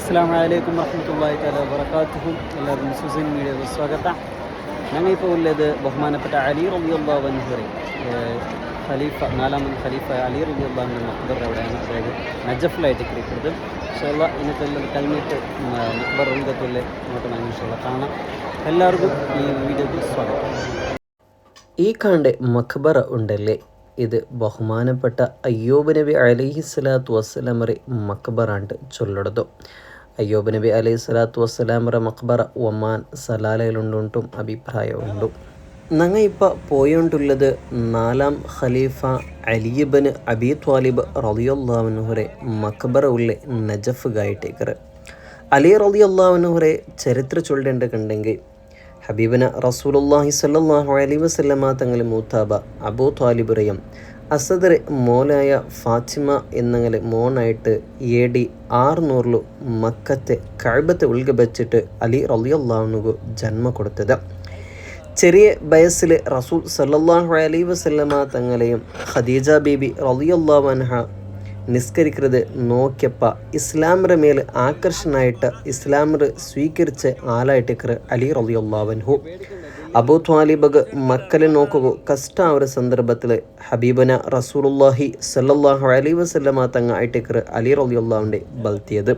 അസ്സലാമു അലൈക്കും വറഹ്മത്തുള്ളാഹി തആല വബറകാതുഹു. എല്ലാവർക്കും സുസൈൻ മീഡിയയുടെ സ്വാഗതം. ഞങ്ങളിപ്പോൾ ഉള്ളത് ബഹുമാനപ്പെട്ട അലി റളിയല്ലാഹു അൻഹു ഖലീഫ നാലാമൻ ഖലീഫ അലി റളിയല്ലാഹു അൻഹു മഖ്ബർ എവിടെയാണ്, അതായത് നജഫിലായിട്ട് കിടക്കുന്നത്. ഇൻഷാല്ലാ ഇന്നത്തെ കഴിഞ്ഞിട്ട് മഖ്ബർ ഉൾഗത്തുള്ള അങ്ങോട്ട് നമുക്ക് ഇൻഷാല്ലാ കാണാം. എല്ലാവർക്കും ഈ വീഡിയോക്ക് സ്വാഗതം. ഈ കാണ്ട് മഖ്ബറ ഉണ്ടല്ലേ, ഇത് ബഹുമാനപ്പെട്ട അയ്യൂബ് നബി അലൈഹി സ്വലാത്തു വസ്സലാമറെ മഖ്ബറാണ്ട് ചൊല്ലടതു. അയ്യൂബ് നബി അലൈഹി സ്വലാത്തു വസ്സലാമറെ മഖ്ബറ ഒമാൻ സലാലയിലുണ്ടും അഭിപ്രായമുണ്ട്. ഞങ്ങൾ ഇപ്പോൾ പോയോണ്ടുള്ളത് നാലാം ഖലീഫ അലിബിന് അബി ത്വാലിബ് റളിയല്ലാഹു അൻഹുരെ മഖ്ബറ ഉള്ള നജഫ് ഗായിട്ടേക്കർ. അലി റളിയല്ലാഹു അൻഹുരെ ചരിത്ര ചൊല്ലേണ്ടെങ്കിൽ ഹബീബിന റസൂലുള്ളാഹി സ്വല്ലല്ലാഹു അലൈഹി വസല്ലമ തങ്ങൾ മൂത്താബ അബൂ ത്വാലിബുറയും അസദറെ മോനായ ഫാത്തിമ എന്നങ്ങനെ മോനായിട്ട് AD 600 മക്കത്തെ കഅബത്തെ ഉൾഗബച്ചിട്ട് അലി റളിയല്ലാഹു അൻഹു ജന്മ കൊടുത്തത്. ചെറിയ വയസ്സിൽ റസൂൽ സല്ലല്ലാഹു അലൈഹി വസല്ലമ തങ്ങളെയും ഖദീജ ബീബി റളിയല്ലാഹു അൻഹ നിസ്കരിക്കുന്നത് നോക്കിയപ്പോൾ ഇസ്ലാമിൻ്റെ മേൽ ആകർഷണമായിട്ട് ഇസ്ലാമിൽ സ്വീകരിച്ച ആളായിട്ടേക്കർ അലി റളിയല്ലാഹു അൻഹു. അബൂ ത്വാലിബ് മക്കലെ നോക്കുക കഷ്ടാവര സന്ദർഭത്തിൽ ഹബീബന റസൂലുള്ളാഹി സല്ലല്ലാഹു അലൈഹി വസല്ലമ തങ്ങ ആയിട്ടേക്കർ അലി റളിയല്ലാഹുവിൻ്റെ ബൽത്തിയത്.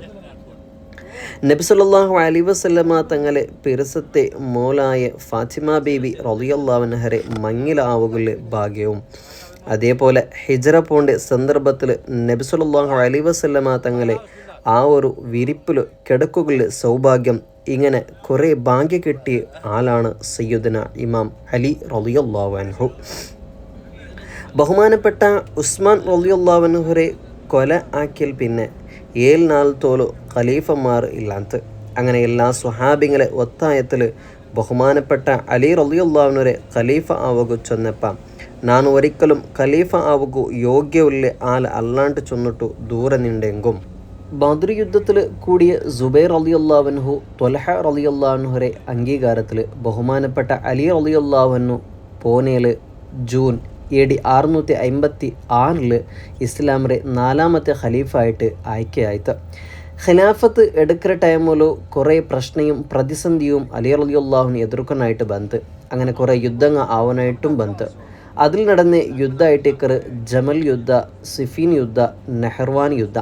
നബി സല്ലല്ലാഹു അലൈഹി വസല്ലമ തങ്ങളെ പിറസത്തെ മോലായ ഫാത്തിമ ബീബി റളിയല്ലാഹു അൻഹരെ മങ്ങിലാവുകയുള്ള ഭാഗ്യവും, അതേപോലെ ഹിജ്റ പോണ്ട സന്ദർഭത്തിൽ നബി സല്ലല്ലാഹു അലൈഹി വസല്ലമ തങ്ങളെ ആ ഒരു വിരിപ്പിൽ കിടക്കുകയുള്ള സൗഭാഗ്യം, ഇങ്ങനെ കുറേ ഭാഗ്യം കിട്ടിയ ആളാണ് സയ്യിദുന ഇമാം അലി റളിയല്ലാഹു അൻഹു. ബഹുമാനപ്പെട്ട ഉസ്മാൻ റളിയല്ലാഹു അൻഹുരെ കൊല ആക്കിയാൽ പിന്നെ 7 നാളത്തോളം ഖലീഫന്മാർ ഇല്ലാത്ത, അങ്ങനെ എല്ലാ സ്വഹാബിങ്ങളെ ഒത്തായത്തിൽ ബഹുമാനപ്പെട്ട അലി റളിയല്ലാഹു അൻഹുരെ ഖലീഫ ആവുക ചൊന്നപ്പം, ನಾನು ഒരിക്കലും ഖലീഫ ആവുക യോഗ്യമുള്ള ആൾ അല്ലാണ്ട് ചൊന്നിട്ടു ദൂരെ നിണ്ടെങ്കും ബദ്ർ യുദ്ധത്തിൽ കൂടിയ സുബൈർ റളിയല്ലാഹു അൻഹു ത്വൽഹ റളിയല്ലാഹു അൻഹുരെ അംഗീകാരത്തിൽ ബഹുമാനപ്പെട്ട അലി റളിയല്ലാഹു അൻഹു പൂനെയിൽ ജൂൺ AD 656 ഇസ്ലാമിലെ 4ാമത്തെ ഖലീഫായിട്ട് ആയിക്കയായിട്ട്. ഖിലാഫത്ത് എടുക്കുന്ന ടൈമിൽ കുറേ പ്രശ്നവും പ്രതിസന്ധിയും അലി റളിയല്ലാഹുവിനെ എതിർക്കാനായിട്ട് ബന്ധ്, അങ്ങനെ കുറേ യുദ്ധങ്ങൾ ആവാനായിട്ടും ബന്ധ്. അതിൽ നടന്ന യുദ്ധമായിട്ടേക്കർ ജമൽ യുദ്ധ, സിഫീൻ യുദ്ധ, നെഹ്ർവാൻ യുദ്ധ.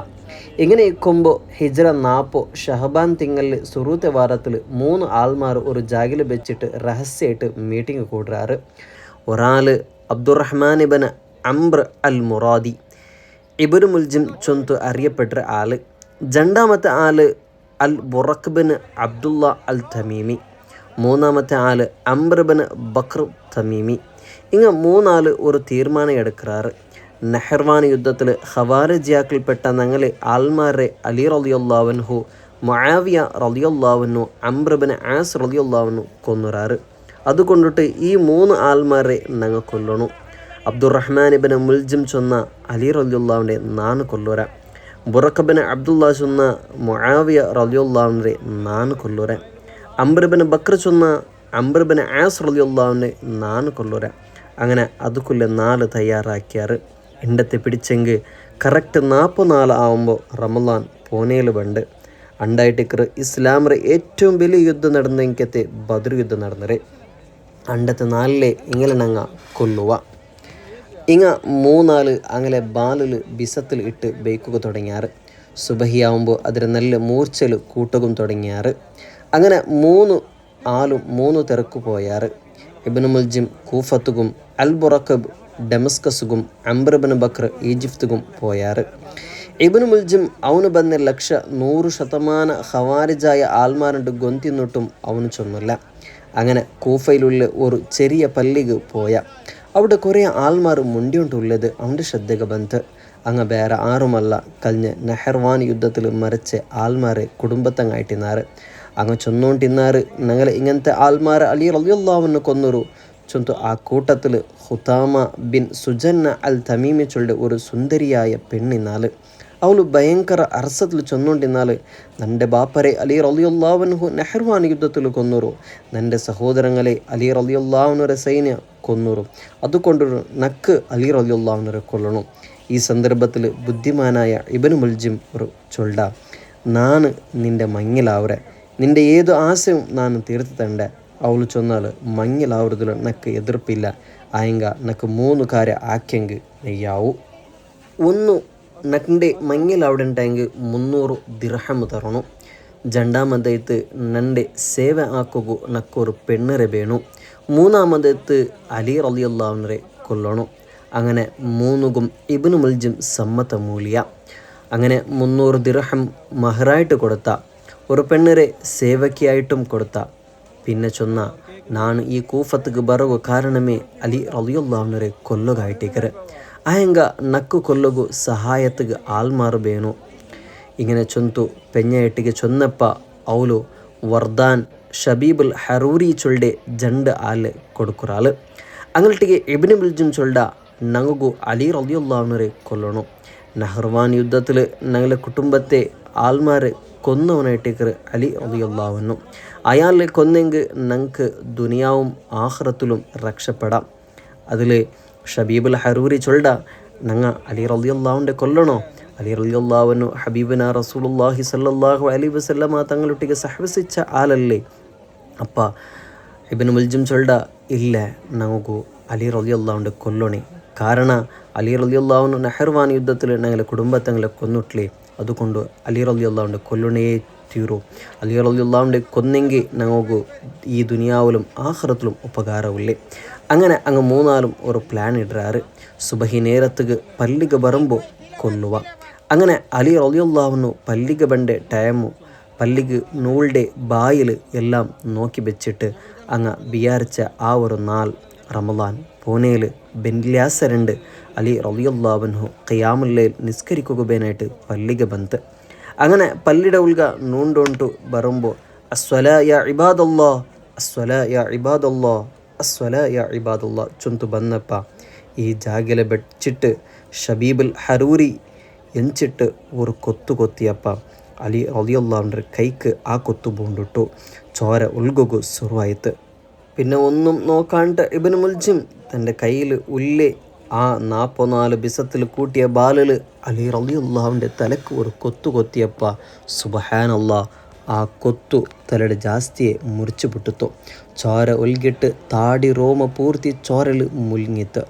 ഇങ്ങനെ ഇരിക്കുമ്പോൾ ഹിജ്റ 40 ഷഹബാൻ തിങ്കളിൽ സുറൂത്തെ വാരത്തിൽ 3 ആൾമാർ ഒരു ജാഗിൽ വെച്ചിട്ട് രഹസ്യമായിട്ട് മീറ്റിംഗ് കൂടാറ്. ഒരാൾ അബ്ദുറഹ്മാൻ ഇബ്ൻ അംർ അൽ മുറാദി ഇബ്നു മുൽജിം ചൊന്ത് അറിയപ്പെട്ട ആൾ. രണ്ടാമത്തെ ആൾ അൽ ബുറഖ് ബിൻ അബ്ദുള്ള അൽ തമീമി. മൂന്നാമത്തെ ആൾ അംർ ബിൻ ബക്ർ തമീമി. ഇങ്ങനെ 3 ആൾ ഒരു തീരുമാനം എടുക്കാറ്. നെഹ്ർവാൻ യുദ്ധത്തിൽ ഖവാരിജിയാക്കൾപ്പെട്ട ഞങ്ങളെ ആൾമാരെ അലി റളിയല്ലാഹു അൻഹു, മുആവിയ റളിയല്ലാഹു അൻഹു, അംർ ബിൻ ആസ് റളിയല്ലാഹു അൻഹു കൊന്നുറാറ്. അതുകൊണ്ടിട്ട് ഈ 3 ആൾമാരെ ഞങ്ങൾ കൊല്ലണു. അബ്ദുറഹ്മാൻ ഇബ്ൻ മുൽജിം ചൊന്ന അലി റളിയല്ലാഹുവിനെ നാണ് കൊല്ലുര. ബുറഖ് ബിൻ അബ്ദുള്ള ചൊന്ന മുആവിയ റളിയല്ലാഹുവിനെ നാണ് കൊല്ലുര. അംർ ബിൻ ബക്ർ ചൊന്ന അംർ ബിൻ ആസ് റളിയല്ലാഹുവിനെ നാണ് കൊല്ലുര. അങ്ങനെ അതുക്കുള്ള 4 തയ്യാറാക്കിയാറ്. ഇണ്ടത്തെ പിടിച്ചെങ്കിൽ കറക്റ്റ് 44 ആവുമ്പോൾ റമളാൻ പൂനെയിൽ ബണ്ട് അണ്ടായിട്ടേക്കർ ഇസ്ലാമിലെ ഏറ്റവും വലിയ യുദ്ധം നടന്നെങ്കത്തെ ബദ്ർ യുദ്ധം നടന്നേ. അണ്ടത്തെ 4 ഇങ്ങനെ ഞങ്ങ കൊല്ലുക. ഇങ്ങ 3 ആൾ അങ്ങനെ ബാലിൽ ബിസത്തിൽ ഇട്ട് ബേക്കുക തുടങ്ങിയാറ്. സുബഹിയാവുമ്പോൾ അതിന് നല്ല മൂർച്ചൽ കൂട്ടുകയും തുടങ്ങിയാറ്. അങ്ങനെ 3 ആളും 3 തിരക്ക് പോയാറ്. ഇബ്നു മുൽജിം കൂഫത്തുകും, അൽ ബുറഖബ് ഡെമസ്കസുകും, അംർ ബിൻ ബക്ർ ഈജിപ്തുകും പോയാറ്. ഇബ്നു മുൽജിം അവന് ಬಂದ 100% ഖവാരിജായ ആൾമാരുണ്ട് ഗൊന്തിന്നിട്ടും അവന് ചൊന്നില്ല. അങ്ങനെ കൂഫയിലുള്ള ഒരു ചെറിയ പള്ളിക്ക് പോയ അവിടെ കുറേ ആൾമാർ മുണ്ടിയോണ്ടുള്ളത് അവൻ്റെ ശ്രദ്ധയ്ക്ക് ബന്ധ്. അങ്ങ് വേറെ ആരുമല്ല, കഴിഞ്ഞ നെഹ്ർവാൻ യുദ്ധത്തിൽ മരിച്ച ആൾമാരെ കുടുംബത്തങ്ങായിട്ടിന്നാറ്. അങ്ങ് ചൊന്നോണ്ടിന്നാറ് ഞങ്ങൾ ഇങ്ങനത്തെ ആൾമാർ അലി റളിയല്ലാഹു അൻഹു കൊന്നൊരു ചൊന്തു. ആ കൂട്ടത്തിൽ ഖുതാമ ബിൻ സുജന്ന അൽ തമീമി ചൊല്ലിയ ഒരു സുന്ദരിയായ പെണ്ണിന്നാൾ. അവൾ ഭയങ്കര അർസത്തിൽ ചൊന്നോണ്ടിന്നാൽ, എൻ്റെ ബാപ്പരെ അലി റളിയല്ലാഹു അൻഹു നെഹ്ർവാൻ യുദ്ധത്തിൽ കൊന്നൊരു, എൻ്റെ സഹോദരങ്ങളെ അലി റളിയല്ലാഹു അൻഹുവിൻ്റെ സൈന്യ കൊന്നൊരു, അതുകൊണ്ട് നക്ക് അലി റളിയല്ലാഹു അൻഹുവിനെ കൊല്ലണം. ഈ സന്ദർഭത്തിൽ ബുദ്ധിമാനായ ഇബ്നു മുൽജിം ഒരു ചൊല്ല, ನಾನು ನಿಂಡೆ ಮಂಗಿಲಾವ್ರೆ ನಿಂಡೆ ಏದು ಆಸೆಯು ನಾನು ತೀರ್ತು ತಂಡೆ ಅವಳು ಚೊನ್ನಾಳು ಮಂಗಿಲಾವ್ರದಿಲ್ಲ ನಕ್ಕೆ ಎದುರ್ಪಿಲ್ಲ ಆಯಂಗ ನಕ್ಕೆ 3 ಕಾರ್ಯ ಆಕ್ಯಂಗೆ നെയ്യാവു ഒന്ന് നക്കിൻ്റെ മങ്ങിലാവിടണ്ടായെങ്കിൽ 300 ദിർഹം തരണു രണ്ടാമതായിട്ട് നൻ്റെ സേവ ആക്കുകു നക്കൊരു പെണ്ണരെ വേണു മൂന്നാമതായിട്ട് അലി റളിയല്ലാഹു അൻഹുവിനെ കൊല്ലണം അങ്ങനെ 3 ഇബ്നു മുൽജിം സമ്മത മൂല്യ അങ്ങനെ 300 ദിർഹം മഹറായിട്ട് കൊടുത്ത ഒരു പെണ്ണരെ സേവക്കിയായിട്ടും കൊടുത്ത പിന്നെ ചൊന്ന ನಾನು ಈ ಕೂಫತ್ಗೆ ಬರುವ ಕಾರಣವೇ ಅಲಿ ರಲಿಯಲ್ಲಾಹು ಅನ್ಹುರೆ ಕೊಲ್ಲುಗಾಯಿಟ್ಟಿಗರೆ ಆಯಂಗ ನಕ್ಕು ಕೊಲ್ಲುಗು ಸಹಾಯತ್ಗೆ ಆಲ್ಮಾರಬೇನು ഇങ്ങനെ ചൊന്തു പെഞ്ഞയെട്ടിಗೆ ചൊന്നപ്പ ಅವಳು വർദാൻ ഷബീബുൽ ഹറൂരി ചൊല്ലെ ജണ്ട് ആല് കൊടുക്കുറാള് അങ്ങനട്ടിಗೆ ഇബ്നു മുൽജിം ചൊല്ല ഞങ്ങൾക്കു അലി റളിയല്ലാഹു അൻഹുരെ കൊല്ലണു നഹ്ർവാൻ യുദ്ധത്തിൽ ഞങ്ങളുടെ കുടുംബത്തെ ആൽമാരെ കൊന്നവനായിട്ടേക്കർ അലി റളിയല്ലാഹു അൻഹു അയാളെ കൊന്നെങ്കിൽ ഞങ്ങൾക്ക് ദുനിയാവും ആഖിറത്തിലും രക്ഷപ്പെടാം അതിൽ ഷബീബുൽ ഹറൂരി ചൊല്ല ഞങ്ങൾ അലി റളിയല്ലാഹുവിൻ്റെ കൊല്ലണോ അലി റളിയല്ലാഹു അൻഹു ഹബീബന റസൂലുള്ളാഹി സ്വല്ലല്ലാഹു അലൈഹി വസല്ലമ തങ്ങളൊട്ടിಗೆ സഹവസിച്ച ആളല്ലേ അപ്പ ഇബ്നു മുൽജിം ചൊല്ല ഇല്ല ഞങ്ങൾക്കു അലി റളിയല്ലാഹുവിൻ്റെ കൊല്ലണേ കാരണ അലി റളിയല്ലാഹു അൻഹു നഹ്ർവാൻ യുദ്ധത്തിൽ ഞങ്ങളുടെ കുടുംബത്തങ്ങളെ കൊന്നിട്ടില്ലേ അതുകൊണ്ട് അലി റളിയല്ലാഹുവിൻ്റെ കൊല്ലണേ തീരൂ അലി റളിയല്ലാഹുവിൻ്റെ കൊന്നെങ്കിൽ ഞങ്ങൾക്ക് ഈ ദുനിയാവിലും ആഖിറത്തിലും ഉപകാരമില്ലേ അങ്ങനെ അങ്ങ് മൂന്നാലും ഒരു പ്ലാൻ ഇടാറ് സുബഹി നേരത്തുക്ക് പള്ളിക്ക് വരുമ്പോൾ കൊല്ലുക അങ്ങനെ അലി റളിയല്ലാഹു അൻഹു പള്ളിക്ക് ബണ്ട ടൈമു പള്ളിക്ക് നൂളുടെ ബായിൽ എല്ലാം നോക്കി വെച്ചിട്ട് അങ്ങ് വിചാരിച്ച ആ ഒരു നാൾ റമളാൻ പൂനെയിൽ ബെന്യാസരണ്ട് അലി റളിയല്ലാഹു അൻഹു ഖിയാമുൽ ലൈൽ നിസ്കരിക്കുകയായിട്ട് പള്ളിക്ക് ಬಂತು അങ്ങനെ പള്ളിയുടെ ഉൾഗ നൂണ്ടോണ്ടു വരുമ്പോൾ അസ്വലാ യാ ഇബാദല്ലാഹ് അസ്വലാ യാ ഇബാദല്ലാഹ് അസ്വലാ യാ ഇബാദല്ലാഹ് ചൊന്തു ಬಂದಪ್ಪ ഈ ജാഗിലെ വെച്ചിട്ട് ഷബീബുൽ ഹറൂരി എഞ്ചിട്ട് ഒരു കൊത്തു കൊത്തിയപ്പ അലി റളിയല്ലാഹു അൻഹു കൈക്ക് ആ കൊത്തു പൂണ്ടിട്ടു ചോര ഉൾഗു ശുരുവായിത്ത് പിന്നെ ഒന്നും നോക്കാണ്ട് ഇബ്നു മുൽജിം തൻ്റെ കയ്യിൽ ഉള്ളി ആ 44 ബിസത്തിൽ കൂട്ടിയ ബാലിൽ അലി റളിയല്ലാഹുവിൻ്റെ തലക്ക് ഒരു കൊത്തു കൊത്തിയപ്പ സുബ്ഹാനല്ലാഹ് ആ കൊത്തു തലയുടെ ജാസ്തിയെ മുറിച്ചു പൊട്ടിത്തു ചോര ഒൽകിട്ട് താടി റോമ പൂർത്തി ചോരൽ മുൽങ്ങിത്ത്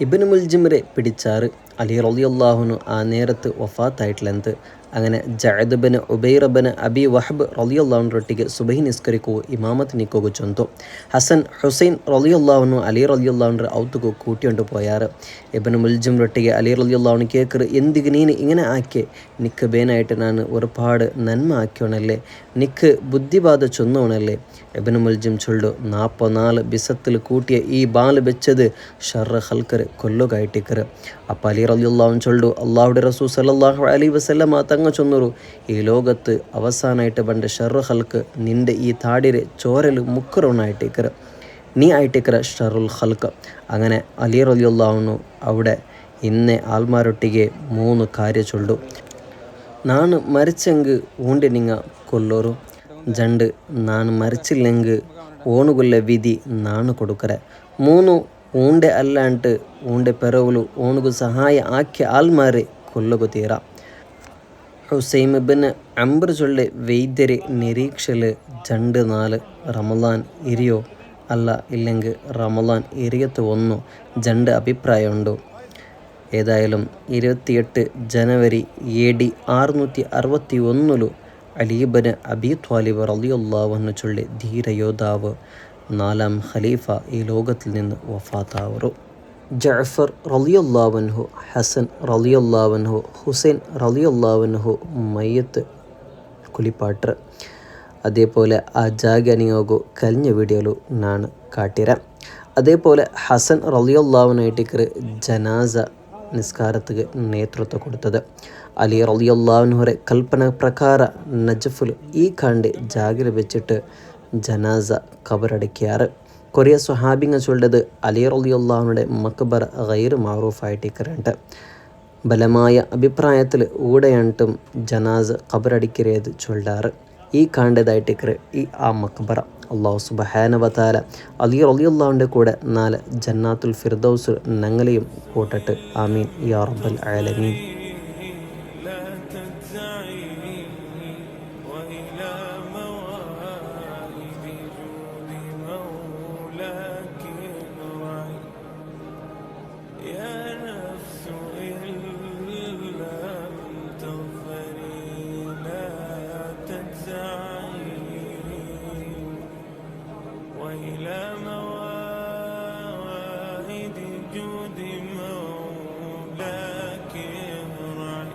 ഇബ്നു മുൽജിമിനെ പിടിച്ചാറ് അലി റളിയല്ലാഹു അൻഹു ആ നേരത്ത് വഫാത്തായിട്ടില്ലെന്ത് അങ്ങനെ ജഅദ് ബിൻ ഉബൈർ ബിൻ അബി വഹബ് റളിയല്ലാഹു അൻഹുറൊಟ್ಟಿಗೆ സുബഹി ನಿಸ್ಕರಿಕೋ ಇಮಾಮತ್ ನಿಕ್ಕೋಗು ಚೊಂತು ಹಸನ್ ಹುಸೈನ್ റളിയല്ലാഹു അൻഹു ಅಲಿ റളിയല്ലാഹു അൻഹു ഔത്തുകു കൂട്ടിയോണ്ട് പോയാറ് ഇബ്നു മുൽജിമിനൊಟ್ಟಿಗೆ അലി റളിയല്ലാഹു അൻഹു കേക്കറ് എന്തിಗೆ നീನು ഇങ്ങനെ ആക്കിയെ നിക്ക് ബേനായിട്ട് ನಾನು ഒരുപാട് നന്മ ആക്കിയോണല്ലേ നിക്ക് ബുദ്ധിബാധ ചൊന്നോണല്ലേ ഇബ്നു മുൽജിം ചൊല്ലു 44 ബിസത്തിൽ കൂട്ടിയ ഈ ബാല് വെച്ചത് ഷർറ ഹൽക്കർ കൊല്ലുകായിട്ടിക്കറ് അപ്പം അലി റളിയല്ലാഹു അൻഹു ചൊല്ലു അല്ലാഹുവിൻ്റെ റസൂൽ സല്ലല്ലാഹു അലൈഹി വസല്ലമ തങ്ങ ചൊന്നൊരു ഈ ലോകത്ത് അവസാനമായിട്ട് പണ്ട് ഷർറ ഹൽക്ക് നിൻ്റെ ഈ താടിരെ ചോരൽ മുക്കറോണായിട്ടിക്കറ് നീ ആയിട്ടിക്കറ ഷറുൽ ഹൽക്ക് അങ്ങനെ അലി റളിയല്ലാഹു അൻഹു അവിടെ ഇന്നെ ആൽമാരൊಟ್ಟಿಗೆ 3 ಕಾರ್ಯ ചൊല്ലു ನಾನು മരിച്ചെങ്കിൽ ഊണ്ടി നിങ്ങ കൊല്ലോറു ജണ്ട് ನಾನು മരിച്ചില്ലെങ്കിൽ ഓണുകൊല്ല വിധി ನಾನು കൊടുക്കറെ 3 ഊണ്ടെ അല്ലാണ്ട് ഊണ്ടെ പെറവുಲು ഓണുകു സഹായ ആക്കിയ ആൽമാരെ കൊല്ലുകു തീര ഹുസൈം ബിൻ അംബർ ചൊല്ലെ വൈദ്യരെ നിരീക്ഷയിൽ ജണ്ട് 4 റമളാൻ ഇരിയോ അല്ല ഇല്ലെങ്കിൽ റമളാൻ ഇരിയത്ത് 1 ജണ്ട് അഭിപ്രായമുണ്ടോ ഏതായാലും 28 ജനുവരി AD 661 അലി ഇബ്ൻ അബി ത്വാലിബ് റളിയല്ലാഹു അൻഹു ചൊല്ലെ ധീരയോദ്ധാവ് 4ാം ഖലീഫ ഈ ലോകത്തിൽ നിന്ന് വഫാത്താവറു ജഅഫർ റളിയല്ലാഹു അൻഹു ഹസൻ റളിയല്ലാഹു അൻഹു ഹുസൈൻ റളിയല്ലാഹു അൻഹു മയ്യത്ത് കുളിപ്പാട്ടർ അതേപോലെ ആ ജാഗനിയോഗു കഴിഞ്ഞ വീഡിയോയിൽ ഞാൻ കാട്ടിരാം അതേപോലെ ഹസൻ റളിയല്ലാഹു അൻഹു ജനാസ നിസ്കാരത്തിന് നേതൃത്വം കൊടുത്തത് അലി റളിയല്ലാഹു അൻഹുരെ കൽപ്പന പ്രಕಾರ നജഫുൽ ഈ കണ്ട് ജാഗിൽ വെച്ചിട്ട് ജനാസ കബറടക്കിയാറ് കുറേ സ്വഹാബിങ്ങൾ ചൊല്ലത് അലി റളിയല്ലാഹു അൻഹുടെ മക്ബറ ഗൈർ മാറൂഫായിട്ടിക്കറുണ്ട് ബലമായ അഭിപ്രായത്തിൽ ഊടെയണ്ടും ജനാസ കബറടിക്കരേത് ചൊല്ലാറ് ഈ കാണ്ടതായിട്ടിക്കറ് ഈ ആ മക്ബറ അല്ലാഹു സുബ്ഹാനഹു വ തആല അലി റളിയല്ലാഹുവിൻ്റെ കൂടെ 4 ജന്നാത്തുൽ ഫിർദൗസ് ഞങ്ങളെയും കൂട്ടട്ടെ ആമീൻ യാ റബ്ബൽ ആലമീൻ وإلى موائد جود مولاك ارعي يا نفس إن لم تظفري لا تجزعي وإلى موائد جود مولاك ارعي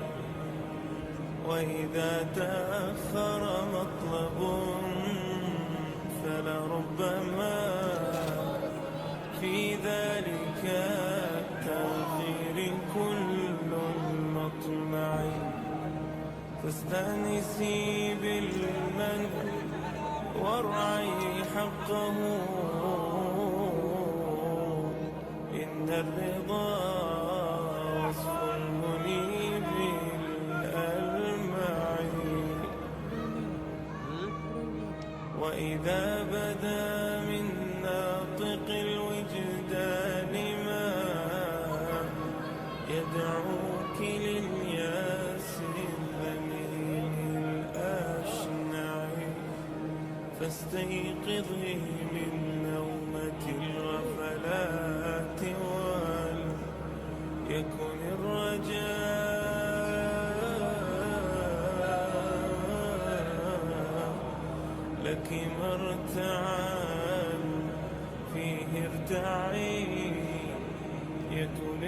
وإذا تأخر مطلب فلربما في ذلك التأخير كل المطمع فاستأنسي بالمن وارعي حقه إن الرضا وصف المنيب الألمع وإذا بدا من ناطق الوجدان ما يدعوك للياس الذليل الأشنع فاستيقظي من نومة الغفلات وليكن الرجاء لك مرتعا فيه ارتعي يكن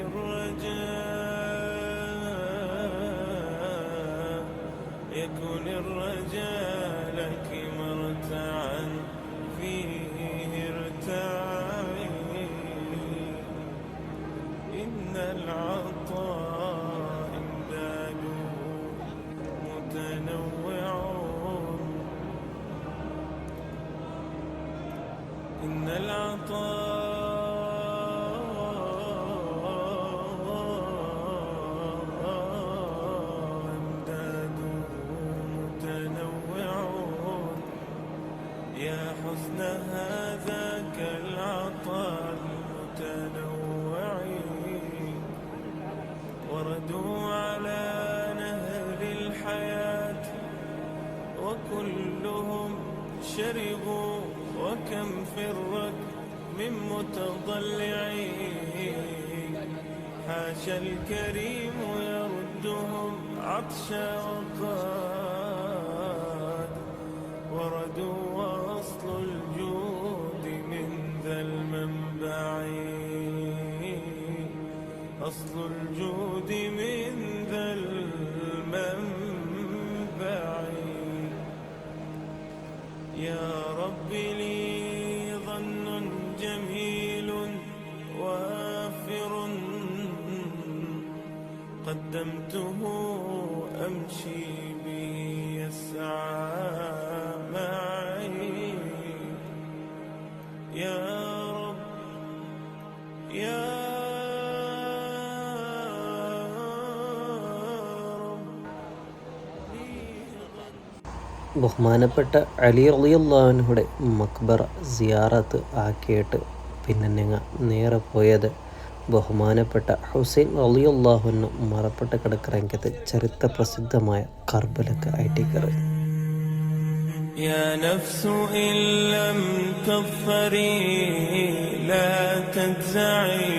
الرجاء يكن الرجاء لك مرتعا فيه ارتعي إن العطاء إمداده متنوع إن العطاء إمداده متنوع يا حسن هذاك العطاء المتنوع وردوا على نهر الحياة وكلهم شربوا وكم فرت من متضلعين حاشا الكريم يردهم عطشا وقاد وردوا وأصل الجود من ذا المنبع أصل الجود من ذا المنبع يا رب لي ظن جميل وافر قدمته أمشي به يسعى معي يا رب يا ബഹുമാനപ്പെട്ട അലി റളിയല്ലാഹു അൻഹുടെ മക്ബറ സിയാറത്ത് ആക്കിയിട്ട് പിന്നെ ഞങ്ങൾ നേരെ പോയത് ബഹുമാനപ്പെട്ട ഹുസൈൻ റളിയല്ലാഹു അൻഹു മറപ്പെട്ട് കിടക്കറങ്കത്ത് ചരിത്ര പ്രസിദ്ധമായ കർബലക്ക് ആയിട്ട് കയറി. يا نفس إن لم تظفري لا تجزعي